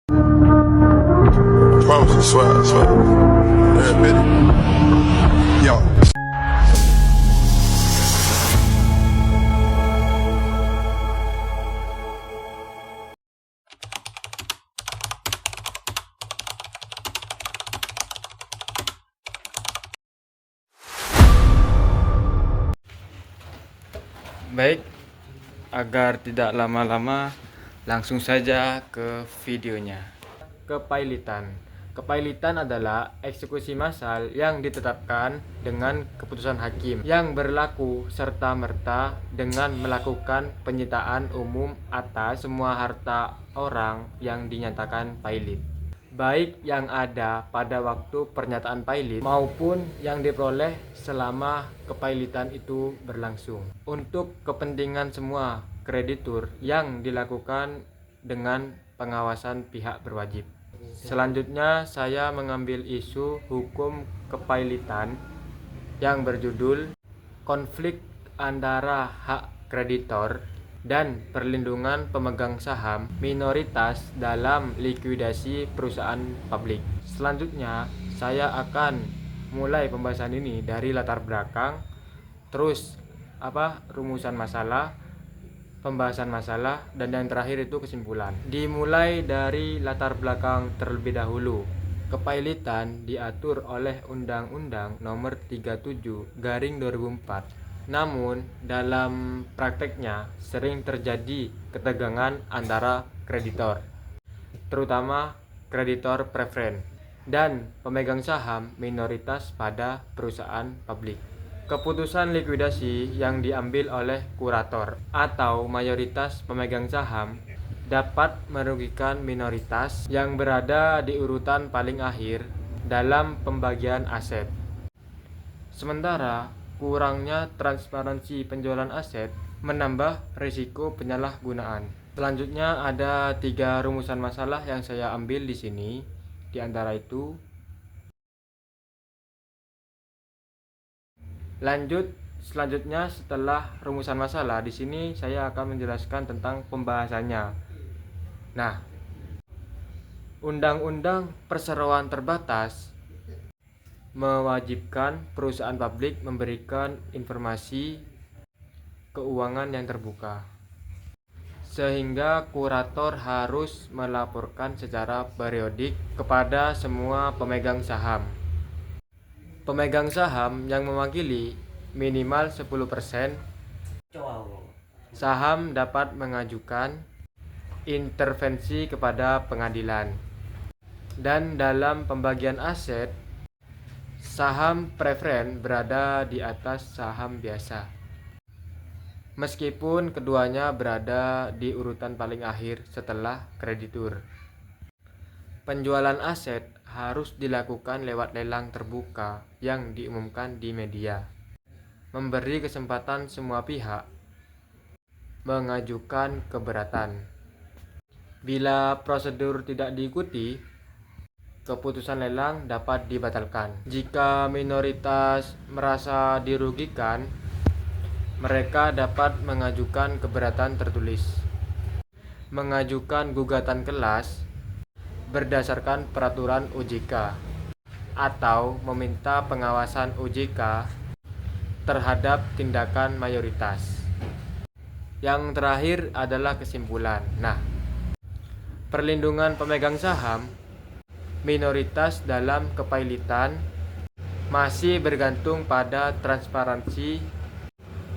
Promise, I swear, I swear. Yeah, admit it. Yo. Baik, agar tidak lama-lama, langsung saja ke videonya. Kepailitan. Kepailitan adalah eksekusi massal yang ditetapkan dengan keputusan hakim yang berlaku serta-merta dengan melakukan penyitaan umum atas semua harta orang yang dinyatakan pailit, baik yang ada pada waktu pernyataan pailit maupun yang diperoleh selama kepailitan itu berlangsung, untuk kepentingan semua kreditur yang dilakukan dengan pengawasan pihak berwajib. Selanjutnya saya mengambil isu hukum kepailitan yang berjudul konflik antara hak kreditor dan perlindungan pemegang saham minoritas dalam likuidasi perusahaan publik. Selanjutnya saya akan mulai pembahasan ini dari latar belakang, terus rumusan masalah, pembahasan masalah, dan yang terakhir itu kesimpulan. Dimulai dari latar belakang terlebih dahulu. Kepailitan diatur oleh Undang-Undang Nomor 37/2004. Namun dalam prakteknya sering terjadi ketegangan antara kreditor, terutama kreditor preferen, dan pemegang saham minoritas pada perusahaan publik. Keputusan likuidasi yang diambil oleh kurator atau mayoritas pemegang saham dapat merugikan minoritas yang berada di urutan paling akhir dalam pembagian aset. Sementara kurangnya transparansi penjualan aset menambah risiko penyalahgunaan. Selanjutnya ada 3 rumusan masalah yang saya ambil di sini. Di antara itu, selanjutnya setelah rumusan masalah, di sini saya akan menjelaskan tentang pembahasannya. Nah, Undang-Undang Perseroan Terbatas mewajibkan perusahaan publik memberikan informasi keuangan yang terbuka, sehingga kurator harus melaporkan secara periodik kepada semua pemegang saham. Pemegang saham yang mewakili minimal 10% saham dapat mengajukan intervensi kepada pengadilan. Dan dalam pembagian aset, saham preferen berada di atas saham biasa, meskipun keduanya berada di urutan paling akhir setelah kreditur. Penjualan aset harus dilakukan lewat lelang terbuka yang diumumkan di media, memberi kesempatan semua pihak mengajukan keberatan. Bila prosedur tidak diikuti, keputusan lelang dapat dibatalkan. Jika minoritas merasa dirugikan, mereka dapat mengajukan keberatan tertulis, mengajukan gugatan kelas berdasarkan peraturan OJK, atau meminta pengawasan OJK terhadap tindakan mayoritas. Yang terakhir adalah kesimpulan. Nah, perlindungan pemegang saham minoritas dalam kepailitan masih bergantung pada transparansi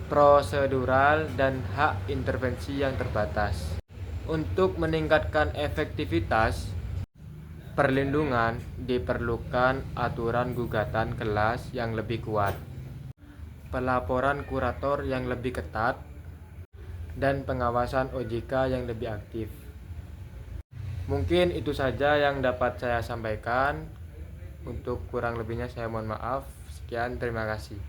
prosedural dan hak intervensi yang terbatas. Untuk meningkatkan efektivitas perlindungan, diperlukan aturan gugatan kelas yang lebih kuat, pelaporan kurator yang lebih ketat, dan pengawasan OJK yang lebih aktif. Mungkin itu saja yang dapat saya sampaikan. Untuk kurang lebihnya saya mohon maaf. Sekian, terima kasih.